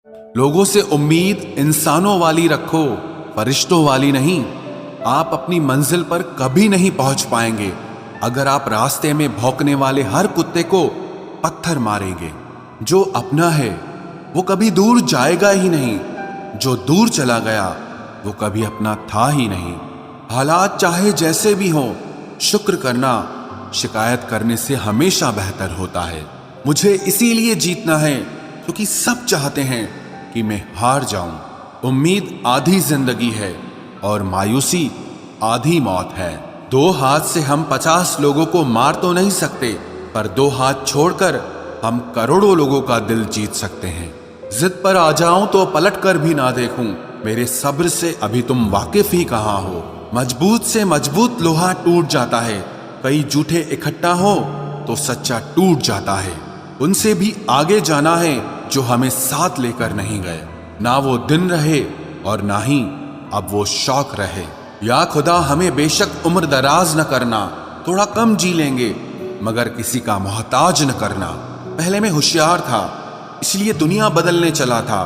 लोगों से उम्मीद इंसानों वाली रखो, फरिश्तों वाली नहीं। आप अपनी मंजिल पर कभी नहीं पहुंच पाएंगे अगर आप रास्ते में भौंकने वाले हर कुत्ते को पत्थर मारेंगे। जो अपना है वो कभी दूर जाएगा ही नहीं, जो दूर चला गया वो कभी अपना था ही नहीं। हालात चाहे जैसे भी हों, शुक्र करना शिकायत करने से हमेशा बेहतर होता है। मुझे इसीलिए जीतना है क्योंकि सब चाहते हैं कि मैं हार जाऊं। उम्मीद आधी जिंदगी है और मायूसी आधी मौत है। 2 हाथ से हम 50 लोगों को मार तो नहीं सकते, पर 2 हाथ छोड़कर हम करोड़ों लोगों का दिल जीत सकते हैं। जिद पर आ जाऊं तो पलट कर भी ना देखूं, मेरे सब्र से अभी तुम वाकिफ ही कहां हो। मजबूत से मजबूत लोहा टूट जाता है, कई जूठे इकट्ठा हो तो सच्चा टूट जाता है। उनसे भी आगे जाना है जो हमें साथ लेकर नहीं गए। ना वो दिन रहे और ना ही अब वो शौक रहे। या खुदा हमें बेशक उम्र दराज न करना, थोड़ा कम जी लेंगे मगर किसी का मोहताज न करना। पहले मैं होशियार था इसलिए दुनिया बदलने चला था,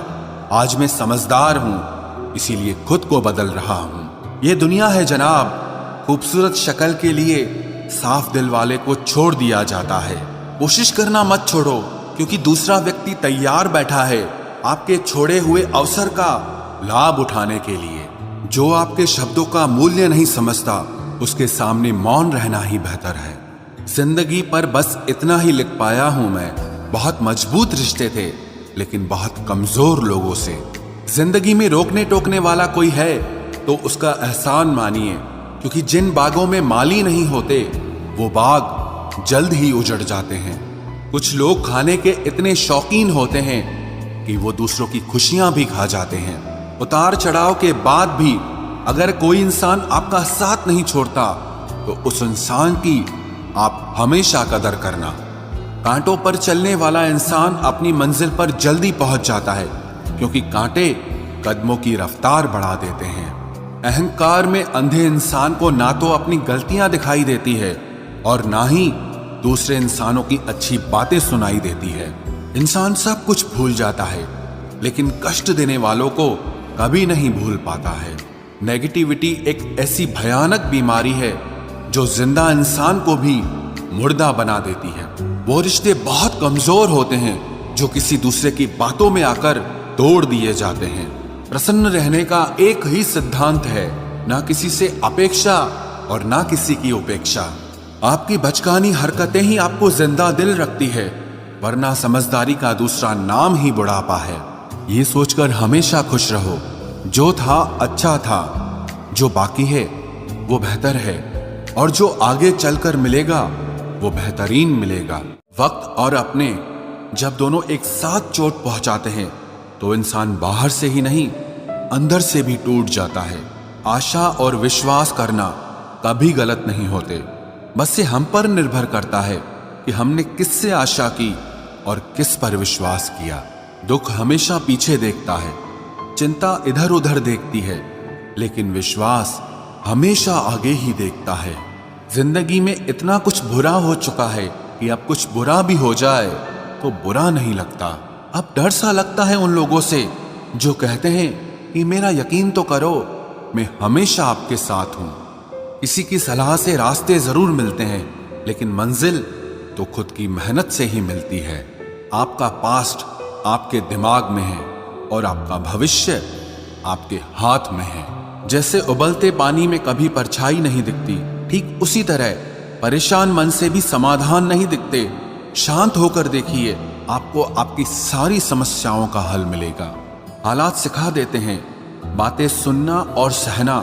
आज मैं समझदार हूं इसीलिए खुद को बदल रहा हूं। ये दुनिया है जनाब, खूबसूरत शक्ल के लिए साफ दिल वाले को छोड़ दिया जाता है। कोशिश करना मत छोड़ो क्योंकि दूसरा व्यक्ति तैयार बैठा है आपके छोड़े हुए अवसर का लाभ उठाने के लिए। जो आपके शब्दों का मूल्य नहीं समझता उसके सामने मौन रहना ही बेहतर है। जिंदगी पर बस इतना ही लिख पाया हूं मैं, बहुत मजबूत रिश्ते थे लेकिन बहुत कमजोर लोगों से। जिंदगी में रोकने टोकने वाला कोई है तो उसका एहसान मानिए, क्योंकि जिन बागों में माली नहीं होते वो बाग जल्द ही उजड़ जाते हैं। कुछ लोग खाने के इतने शौकीन होते हैं कि वो दूसरों की खुशियां भी खा जाते हैं। उतार चढ़ाव के बाद भी अगर कोई इंसान आपका साथ नहीं छोड़ता तो उस इंसान की आप हमेशा कदर करना। कांटों पर चलने वाला इंसान अपनी मंजिल पर जल्दी पहुंच जाता है क्योंकि कांटे कदमों की रफ्तार बढ़ा देते हैं। अहंकार में अंधे इंसान को ना तो अपनी गलतियां दिखाई देती है और ना ही दूसरे इंसानों की अच्छी बातें सुनाई देती है। इंसान सब कुछ भूल जाता है लेकिन कष्ट देने वालों को कभी नहीं भूल पाता है। नेगेटिविटी एक ऐसी भयानक बीमारी है जो जिंदा इंसान को भी मुर्दा बना देती है। वो रिश्ते बहुत कमजोर होते हैं जो किसी दूसरे की बातों में आकर तोड़ दिए जाते हैं। प्रसन्न रहने का एक ही सिद्धांत है, ना किसी से अपेक्षा और ना किसी की उपेक्षा। आपकी बचकानी हरकतें ही आपको जिंदा दिल रखती है, वरना समझदारी का दूसरा नाम ही बुढ़ापा है। ये सोचकर हमेशा खुश रहो, जो था अच्छा था, जो बाकी है वो बेहतर है और जो आगे चलकर मिलेगा वो बेहतरीन मिलेगा। वक्त और अपने जब दोनों एक साथ चोट पहुंचाते हैं तो इंसान बाहर से ही नहीं अंदर से भी टूट जाता है। आशा और विश्वास करना कभी गलत नहीं होते, बस ये हम पर निर्भर करता है कि हमने किससे आशा की और किस पर विश्वास किया। दुख हमेशा पीछे देखता है, चिंता इधर उधर देखती है, लेकिन विश्वास हमेशा आगे ही देखता है। जिंदगी में इतना कुछ बुरा हो चुका है कि अब कुछ बुरा भी हो जाए तो बुरा नहीं लगता। अब डर सा लगता है उन लोगों से जो कहते हैं कि मेरा यकीन तो करो, मैं हमेशा आपके साथ हूं। किसी की सलाह से रास्ते जरूर मिलते हैं लेकिन मंजिल तो खुद की मेहनत से ही मिलती है। आपका पास्ट आपके दिमाग में है और आपका भविष्य आपके हाथ में है। जैसे उबलते पानी में कभी परछाई नहीं दिखती, ठीक उसी तरह परेशान मन से भी समाधान नहीं दिखते। शांत होकर देखिए, आपको आपकी सारी समस्याओं का हल मिलेगा। हालात सिखा देते हैं बातें सुनना और सहना,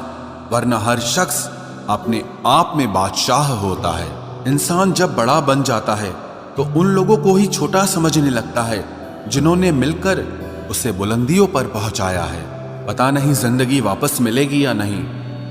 वरना हर शख्स अपने आप में बादशाह होता है। इंसान जब बड़ा बन जाता है तो उन लोगों को ही छोटा समझने लगता है जिन्होंने मिलकर उसे बुलंदियों पर पहुंचाया है। पता नहीं जिंदगी वापस मिलेगी या नहीं,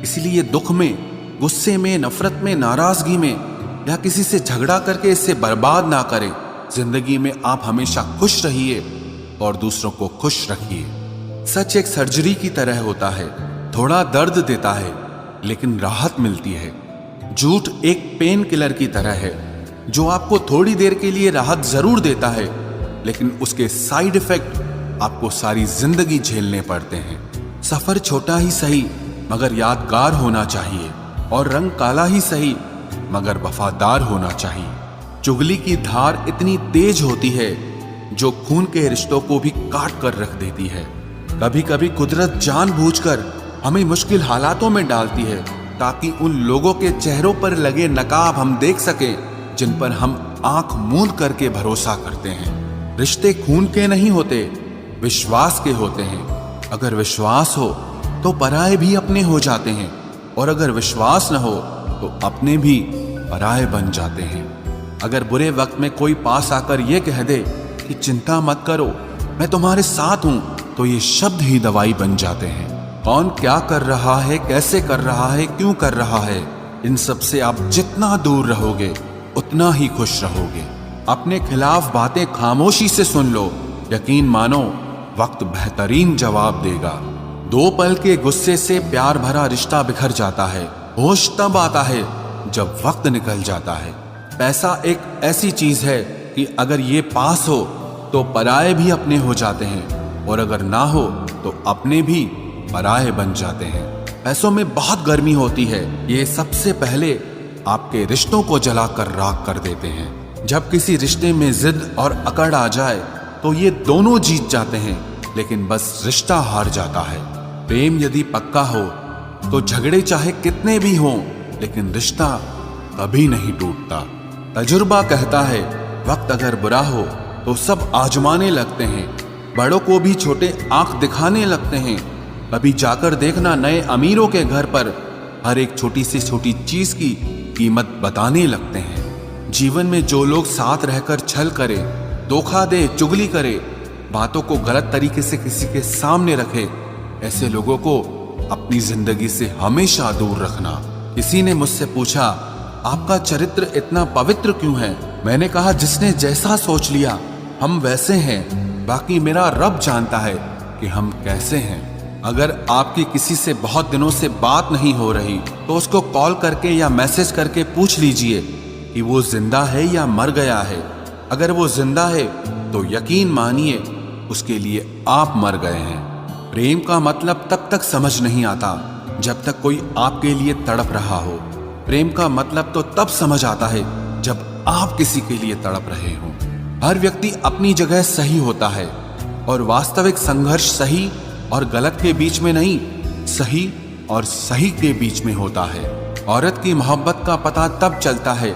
इसलिए दुख में, गुस्से में, नफरत में, नाराजगी में या किसी से झगड़ा करके इसे बर्बाद ना करें। जिंदगी में आप हमेशा खुश रहिए और दूसरों को खुश रखिए। सच एक सर्जरी की तरह होता है, थोड़ा दर्द देता है लेकिन राहत मिलती है। झूठ एक पेन किलर की तरह है जो आपको थोड़ी देर के लिए राहत जरूर देता है लेकिन उसके साइड इफेक्ट आपको सारी जिंदगी झेलने पड़ते हैं। सफर छोटा ही सही मगर यादगार होना चाहिए, और रंग काला ही सही मगर वफादार होना चाहिए। चुगली की धार इतनी तेज होती है जो खून के रिश्तों को भी काट कर रख देती है। कभी कभी कुदरत जानबूझकर हमें मुश्किल हालातों में डालती है ताकि उन लोगों के चेहरों पर लगे नकाब हम देख सकें जिन पर हम आंख मूंद करके भरोसा करते हैं। रिश्ते खून के नहीं होते, विश्वास के होते हैं। अगर विश्वास हो तो पराये भी अपने हो जाते हैं, और अगर विश्वास न हो तो अपने भी पराये बन जाते हैं। अगर बुरे वक्त में कोई पास आकर यह कह दे कि चिंता मत करो, मैं तुम्हारे साथ हूं, तो ये शब्द ही दवाई बन जाते हैं। कौन क्या कर रहा है, कैसे कर रहा है, क्यों कर रहा है, इन सब से आप जितना दूर रहोगे उतना ही खुश रहोगे। अपने खिलाफ बातें खामोशी से सुन लो, यकीन मानो वक्त बेहतरीन जवाब देगा। दो पल के गुस्से से प्यार भरा रिश्ता बिखर जाता है। होश तब आता है जब वक्त निकल जाता है। पैसा एक ऐसी चीज है कि अगर ये पास हो तो पराये भी अपने हो जाते हैं, और अगर ना हो तो अपने भी पराये बन जाते हैं। पैसों में बहुत गर्मी होती है, ये सबसे पहले आपके रिश्तों को जलाकर राख कर देते हैं। जब किसी रिश्ते में जिद और अकड़ आ जाए तो ये दोनों जीत जाते हैं, लेकिन बस रिश्ता हार जाता है। प्रेम यदि पक्का हो तो झगड़े चाहे कितने भी हों, लेकिन रिश्ता कभी नहीं टूटता। तजुर्बा कहता है वक्त अगर बुरा हो तो सब आजमाने लगते हैं, बड़ों को भी छोटे आंख दिखाने लगते हैं। कभी जाकर देखना नए अमीरों के घर पर हर एक छोटी से छोटी चीज की कीमत बताने लगते हैं। जीवन में जो लोग साथ रहकर छल करे, धोखा दे, चुगली करे, बातों को गलत तरीके से किसी के सामने रखे, ऐसे लोगों को अपनी जिंदगी से हमेशा दूर रखना। किसी ने मुझसे पूछा, आपका चरित्र इतना पवित्र क्यों है? मैंने कहा, जिसने जैसा सोच लिया हम वैसे हैं, बाकी मेरा रब जानता है कि हम कैसे हैं। अगर आपकी किसी से बहुत दिनों से बात नहीं हो रही तो उसको कॉल करके या मैसेज करके पूछ लीजिए कि वो जिंदा है या मर गया है। अगर वो जिंदा है तो यकीन मानिए उसके लिए आप मर गए हैं। प्रेम का मतलब तब तक समझ नहीं आता जब तक कोई आपके लिए तड़प रहा हो। प्रेम का मतलब तो तब समझ आता है जब आप किसी के लिए तड़प रहे हो। हर व्यक्ति अपनी जगह सही होता है, और वास्तविक संघर्ष सही और गलत के बीच में नहीं, सही और सही के बीच में होता है। औरत की मोहब्बत का पता तब चलता है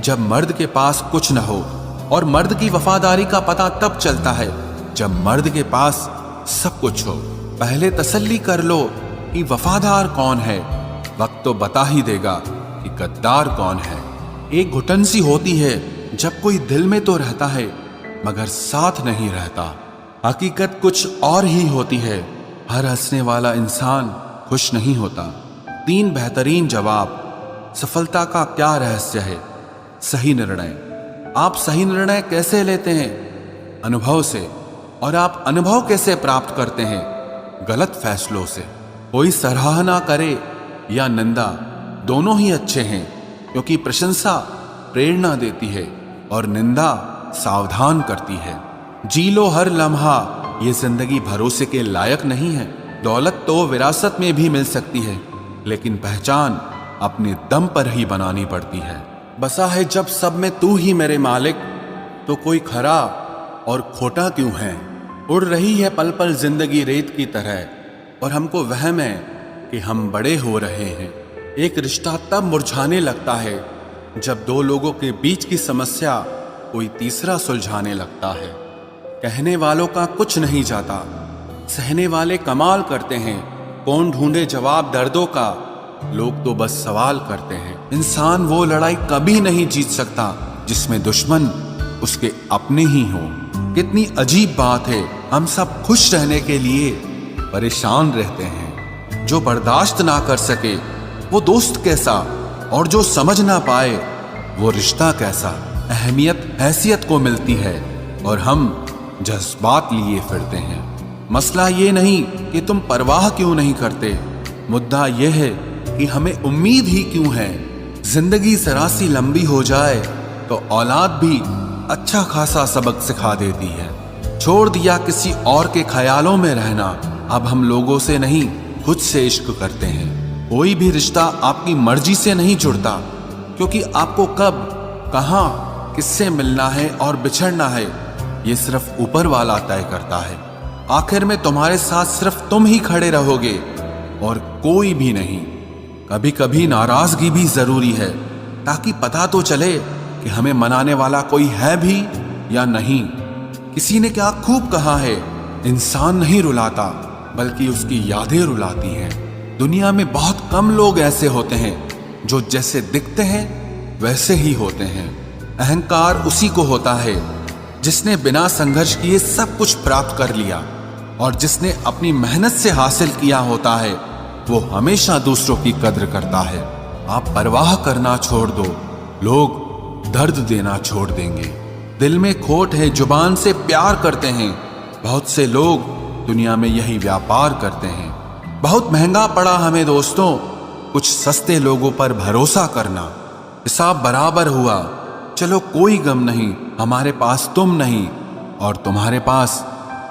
जब मर्द के पास कुछ न हो, और मर्द की वफादारी का पता तब चलता है जब मर्द के पास सब कुछ हो। पहले तसल्ली कर लो कि वफादार कौन है, वक्त तो बता ही देगा कि गद्दार कौन है। एक घुटन सी होती है जब कोई दिल में तो रहता है मगर साथ नहीं रहता। हकीकत कुछ और ही होती है। हर हंसने वाला इंसान खुश नहीं होता। 3 बेहतरीन जवाब। सफलता का क्या रहस्य है? सही निर्णय। आप सही निर्णय कैसे लेते हैं? अनुभव से। और आप अनुभव कैसे प्राप्त करते हैं? गलत फैसलों से। कोई सराहना करे या निंदा, दोनों ही अच्छे हैं, क्योंकि प्रशंसा प्रेरणा देती है और निंदा सावधान करती है। जी लो हर लम्हा, ये जिंदगी भरोसे के लायक नहीं है। दौलत तो विरासत में भी मिल सकती है, लेकिन पहचान अपने दम पर ही बनानी पड़ती है। बसा है जब सब में तू ही मेरे मालिक, तो कोई खरा और खोटा क्यों है? उड़ रही है पल पल जिंदगी रेत की तरह, और हमको वहम है कि हम बड़े हो रहे हैं। एक रिश्ता तब मुरझाने लगता है जब 2 लोगों के बीच की समस्या कोई तीसरा सुलझाने लगता है। कहने वालों का कुछ नहीं जाता, सहने वाले कमाल करते हैं। कौन ढूंढे जवाब दर्दों का, लोग तो बस सवाल करते हैं। इंसान वो लड़ाई कभी नहीं जीत सकता जिसमें दुश्मन उसके अपने ही हों। कितनी अजीब बात है, हम सब खुश रहने के लिए परेशान रहते हैं। जो बर्दाश्त ना कर सके वो दोस्त कैसा, और जो समझ ना पाए वो रिश्ता कैसा। अहमियत हैसियत को मिलती है और हम जज्बात लिए फिरते हैं। मसला ये नहीं कि तुम परवाह क्यों नहीं करते, मुद्दा यह है कि हमें उम्मीद ही क्यों है। जिंदगी जरा सी लंबी हो जाए तो औलाद भी अच्छा खासा सबक सिखा देती है। छोड़ दिया किसी और के ख्यालों में रहना। अब हम लोगों से नहीं, खुद से इश्क करते हैं। कोई भी रिश्ता आपकी मर्जी से नहीं जुड़ता, क्योंकि आपको कब, कहां, किससे मिलना है और बिछड़ना है, ये सिर्फ ऊपर वाला तय करता है। आखिर में तुम्हारे साथ सिर्फ तुम ही खड़े रहोगे और कोई भी नहीं। कभी कभी नाराजगी भी जरूरी है, ताकि पता तो चले कि हमें मनाने वाला कोई है भी या नहीं। किसी ने क्या खूब कहा है, इंसान नहीं रुलाता बल्कि उसकी यादें रुलाती हैं। दुनिया में बहुत कम लोग ऐसे होते हैं जो जैसे दिखते हैं वैसे ही होते हैं। अहंकार उसी को होता है जिसने बिना संघर्ष किए सब कुछ प्राप्त कर लिया, और जिसने अपनी मेहनत से हासिल किया होता है वो हमेशा दूसरों की कद्र करता है। आप परवाह करना छोड़ दो, लोग दर्द देना छोड़ देंगे। दिल में खोट है, जुबान से प्यार करते हैं। बहुत से लोग दुनिया में यही व्यापार करते हैं। बहुत महंगा पड़ा हमें दोस्तों कुछ सस्ते लोगों पर भरोसा करना। हिसाब बराबर हुआ, चलो कोई गम नहीं, हमारे पास तुम नहीं और तुम्हारे पास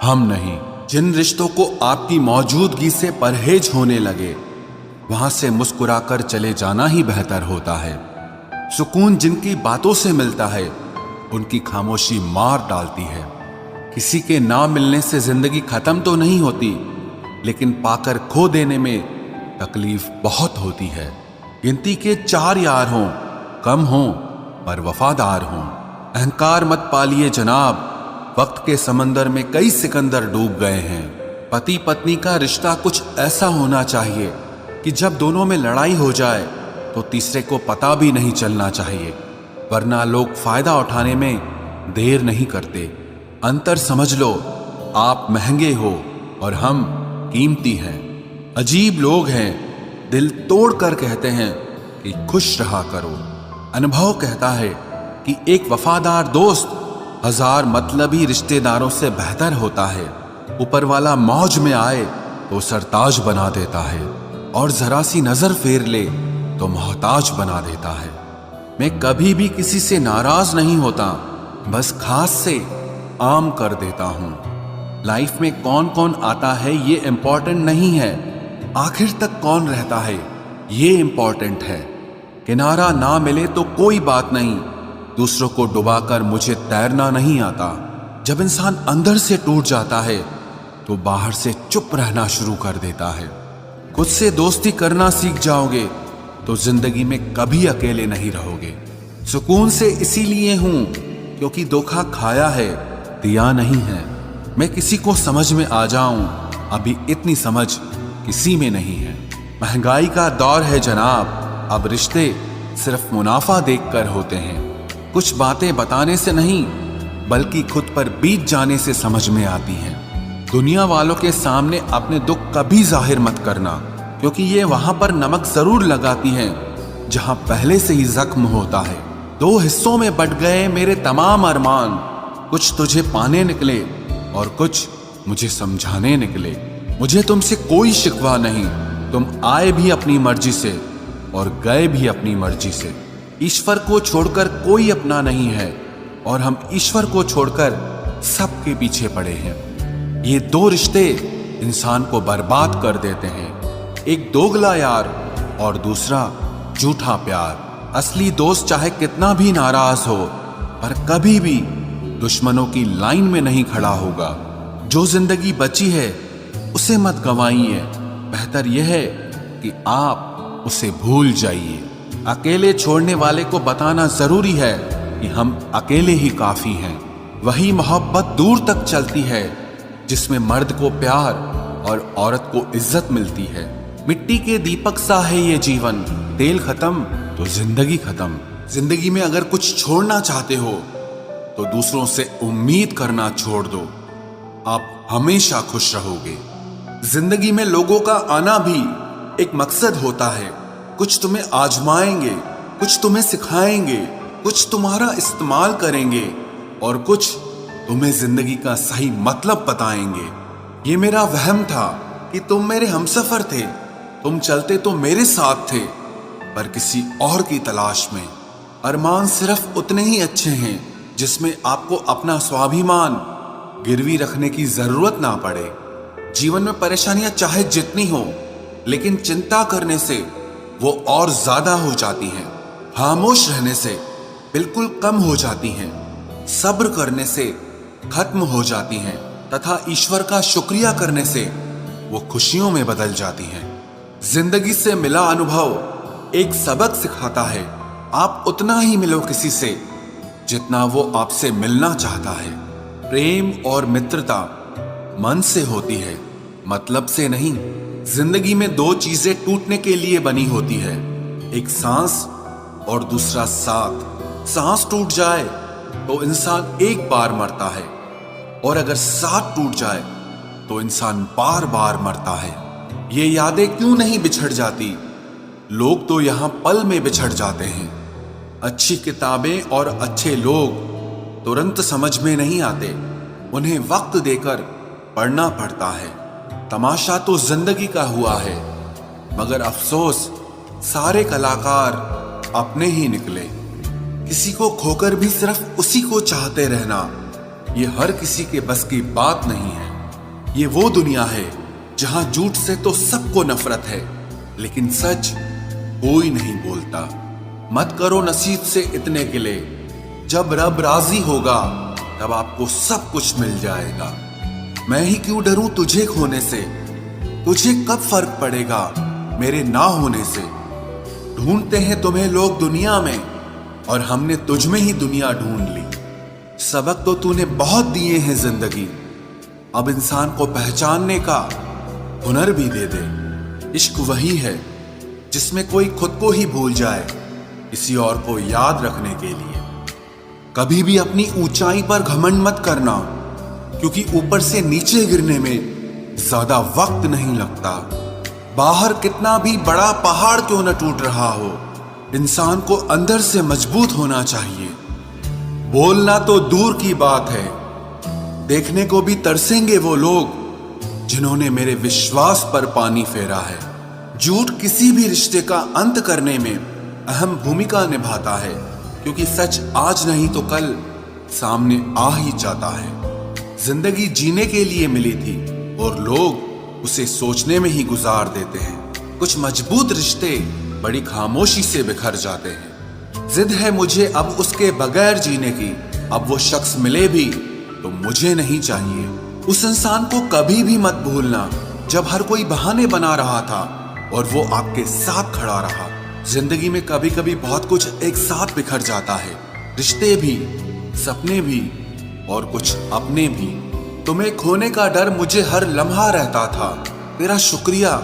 हम नहीं। जिन रिश्तों को आपकी मौजूदगी से परहेज होने लगे, वहां से मुस्कुराकर चले जाना ही बेहतर होता है। सुकून जिनकी बातों से मिलता है, उनकी खामोशी मार डालती है। किसी के ना मिलने से जिंदगी खत्म तो नहीं होती, लेकिन पाकर खो देने में तकलीफ बहुत होती है। गिनती के 4 यार हों, कम हों पर वफादार हों। अहंकार मत पालिए जनाब, वक्त के समंदर में कई सिकंदर डूब गए हैं। पति पत्नी का रिश्ता कुछ ऐसा होना चाहिए कि जब दोनों में लड़ाई हो जाए तो तीसरे को पता भी नहीं चलना चाहिए, वरना लोग फायदा उठाने में देर नहीं करते। अंतर समझ लो, आप महंगे हो और हम कीमती हैं। अजीब लोग हैं, दिल तोड़ कर कहते हैं कि खुश रहा करो। अनुभव कहता है कि एक वफादार दोस्त 1000 मतलबी रिश्तेदारों से बेहतर होता है। ऊपर वाला मौज में आए तो सरताज बना देता है, और जरा सी नजर फेर ले तो मोहताज बना देता है। मैं कभी भी किसी से नाराज नहीं होता, बस खास से आम कर देता हूं। लाइफ में कौन कौन आता है ये इंपॉर्टेंट नहीं है, आखिर तक कौन रहता है ये इंपॉर्टेंट है। किनारा ना मिले तो कोई बात नहीं, दूसरों को डुबाकर मुझे तैरना नहीं आता। जब इंसान अंदर से टूट जाता है तो बाहर से चुप रहना शुरू कर देता है। खुद से दोस्ती करना सीख जाओगे तो जिंदगी में कभी अकेले नहीं रहोगे। सुकून से इसीलिए हूं क्योंकि धोखा खाया है, दिया नहीं है। मैं किसी को समझ में आ जाऊं, अभी इतनी समझ किसी में नहीं है। महंगाई का दौर है जनाब, अब रिश्ते सिर्फ मुनाफा देखकर होते हैं। कुछ बातें बताने से नहीं बल्कि खुद पर बीत जाने से समझ में आती हैं। दुनिया वालों के सामने अपने दुख कभी जाहिर मत करना, क्योंकि ये वहां पर नमक जरूर लगाती हैं जहां पहले से ही जख्म होता है। 2 हिस्सों में बट गए मेरे तमाम अरमान, कुछ तुझे पाने निकले और कुछ मुझे समझाने निकले। मुझे तुमसे कोई शिकवा नहीं, तुम आए भी अपनी मर्जी से और गए भी अपनी मर्जी से। ईश्वर को छोड़कर कोई अपना नहीं है और हम ईश्वर को छोड़कर सबके पीछे पड़े हैं। ये 2 रिश्ते इंसान को बर्बाद कर देते हैं, एक दोगला यार और दूसरा झूठा प्यार। असली दोस्त चाहे कितना भी नाराज हो पर कभी भी दुश्मनों की लाइन में नहीं खड़ा होगा। जो जिंदगी बची है उसे मत गंवाइए, बेहतर यह है कि आप उसे भूल जाइए। अकेले छोड़ने वाले को बताना जरूरी है कि हम अकेले ही काफी हैं। वही मोहब्बत दूर तक चलती है जिसमें मर्द को प्यार और औरत को इज्जत मिलती है। मिट्टी के दीपक सा है ये जीवन, तेल खत्म तो जिंदगी खत्म। जिंदगी में अगर कुछ छोड़ना चाहते हो तो दूसरों से उम्मीद करना छोड़ दो, आप हमेशा खुश रहोगे। जिंदगी में लोगों का आना भी एक मकसद होता है। कुछ तुम्हें आजमाएंगे, कुछ तुम्हें सिखाएंगे, कुछ तुम्हारा इस्तेमाल करेंगे और कुछ तुम्हें जिंदगी का सही मतलब बताएंगे। ये मेरा वहम था कि तुम मेरे हमसफर थे, तुम चलते तो मेरे साथ थे पर किसी और की तलाश में। अरमान सिर्फ उतने ही अच्छे हैं जिसमें आपको अपना स्वाभिमान गिरवी रखने की जरूरत ना पड़े। जीवन में परेशानियां चाहे जितनी हो, लेकिन चिंता करने से वो और ज्यादा हो जाती हैं। खामोश रहने से बिल्कुल कम हो जाती हैं। सब्र करने से खत्म हो जाती हैं तथा ईश्वर का शुक्रिया करने से वो खुशियों में बदल जाती हैं। जिंदगी से मिला अनुभव एक सबक सिखाता है। आप उतना ही मिलो किसी से जितना वो आपसे मिलना चाहता है। प्रेम और मित्रता मन से होती है, मतलब से नहीं। जिंदगी में दो चीजें टूटने के लिए बनी होती है, एक सांस और दूसरा साथ। सांस टूट जाए तो इंसान एक बार मरता है, और अगर साथ टूट जाए तो इंसान बार बार मरता है। ये यादें क्यों नहीं बिछड़ जाती? लोग तो यहां पल में बिछड़ जाते हैं। अच्छी किताबें और अच्छे लोग तुरंत समझ में नहीं आते, उन्हें वक्त देकर पढ़ना पड़ता है। तमाशा तो जिंदगी का हुआ है, मगर अफसोस सारे कलाकार अपने ही निकले। किसी को खोकर भी सिर्फ उसी को चाहते रहना, ये हर किसी के बस की बात नहीं है। ये वो दुनिया है जहां झूठ से तो सबको नफरत है, लेकिन सच कोई नहीं बोलता। मत करो नसीब से इतने गिले, जब रब राजी होगा तब आपको सब कुछ मिल जाएगा। मैं ही क्यों डरूं तुझे खोने से, तुझे कब फर्क पड़ेगा मेरे ना होने से। ढूंढते हैं तुम्हें लोग दुनिया में, और हमने तुझ में ही दुनिया ढूंढ ली। सबक तो तूने बहुत दिए हैं जिंदगी, अब इंसान को पहचानने का हुनर भी दे दे। इश्क वही है जिसमें कोई खुद को ही भूल जाए किसी और को याद रखने के लिए। कभी भी अपनी ऊंचाई पर घमंड मत करना, क्योंकि ऊपर से नीचे गिरने में ज्यादा वक्त नहीं लगता। बाहर कितना भी बड़ा पहाड़ क्यों न टूट रहा हो, इंसान को अंदर से मजबूत होना चाहिए। बोलना तो दूर की बात है, देखने को भी तरसेंगे वो लोग जिन्होंने मेरे विश्वास पर पानी फेरा है। झूठ किसी भी रिश्ते का अंत करने में अहम भूमिका निभाता है, क्योंकि सच आज नहीं तो कल सामने आ ही जाता है। जिंदगी जीने के लिए मिली थी और लोग उसे सोचने में ही गुजार देते हैं। कुछ मजबूत रिश्ते बड़ी खामोशी से बिखर जाते हैं। जिद है मुझे अब उसके बगैर जीने की, अब वो शख्स मिले भी तो मुझे नहीं चाहिए। उस इंसान को कभी भी मत भूलना जब हर कोई बहाने बना रहा था और वो आपके साथ खड़ा रहा। जिंदगी में कभी कभी बहुत कुछ एक साथ बिखर जाता है, रिश्ते भी, सपने भी और कुछ अपने भी। तुम्हें खोने का डर मुझे हर लम्हा रहता था, तेरा शुक्रिया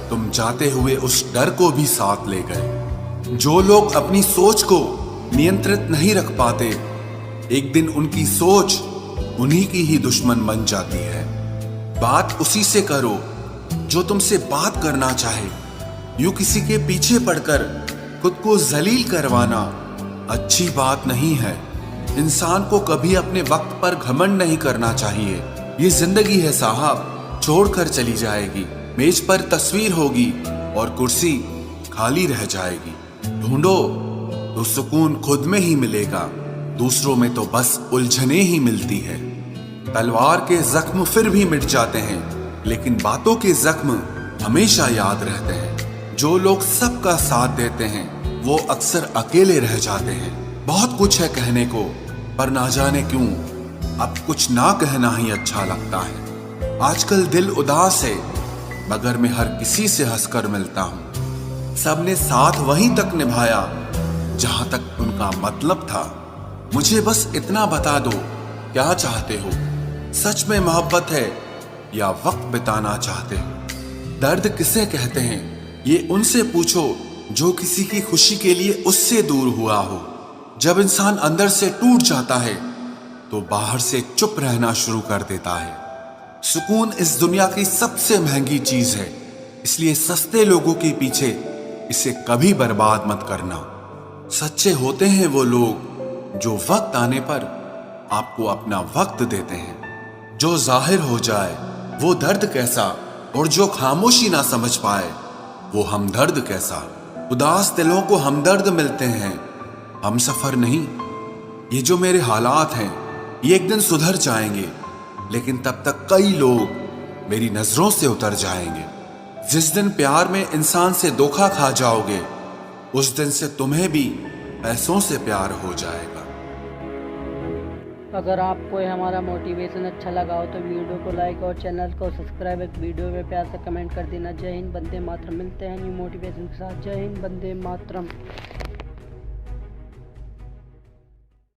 तुम जाते हुए उस डर को भी साथ ले गए। जो लोग अपनी सोच को नियंत्रित नहीं रख पाते, एक दिन उनकी सोच उन्हीं की ही दुश्मन बन जाती है। बात उसी से करो जो तुमसे बात करना चाहे। यूं किसी के पीछे पड़कर खुद को जलील करवाना अच्छी बात नहीं है। इंसान को कभी अपने वक्त पर घमंड नहीं करना चाहिए। ये जिंदगी है साहब, छोड़कर चली जाएगी। मेज पर तस्वीर होगी और कुर्सी खाली रह जाएगी। ढूंढो तो सुकून खुद में ही मिलेगा, दूसरों में तो बस उलझने ही मिलती है। तलवार के जख्म फिर भी मिट जाते हैं, लेकिन बातों के जख्म हमेशा याद रहते हैं। जो लोग सबका साथ देते हैं वो अक्सर अकेले रह जाते हैं। बहुत कुछ है कहने को, पर ना जाने क्यों अब कुछ ना कहना ही अच्छा लगता है। आजकल दिल उदास है, मगर मैं हर किसी से हंसकर मिलता हूँ। सबने साथ वहीं तक निभाया जहां तक उनका मतलब था। मुझे बस इतना बता दो, क्या चाहते हो? सच में मोहब्बत है या वक्त बिताना चाहते हो? दर्द किसे कहते हैं ये उनसे पूछो जो किसी की खुशी के लिए उससे दूर हुआ हो। जब इंसान अंदर से टूट जाता है तो बाहर से चुप रहना शुरू कर देता है। सुकून इस दुनिया की सबसे महंगी चीज है, इसलिए सस्ते लोगों के पीछे इसे कभी बर्बाद मत करना। सच्चे होते हैं वो लोग जो वक्त आने पर आपको अपना वक्त देते हैं। जो जाहिर हो जाए वो दर्द कैसा, और जो खामोशी ना समझ पाए वो हमदर्द कैसा। उदास दिलों को हमदर्द मिलते हैं, हम सफर नहीं। ये जो मेरे हालात हैं ये एक दिन सुधर जाएंगे, लेकिन तब तक कई लोग मेरी नजरों से उतर जाएंगे। जिस दिन प्यार में इंसान से धोखा खा जाओगे, उस दिन से तुम्हें भी पैसों से प्यार हो जाएगा। अगर आपको ये हमारा मोटिवेशन अच्छा लगा हो तो वीडियो को लाइक और चैनल को सब्सक्राइब, एक वीडियो में प्यार से कमेंट कर देना। जय हिंद, वंदे मातरम। मिलते हैं न्यू मोटिवेशन के साथ। जय हिंद, वंदे मातरम।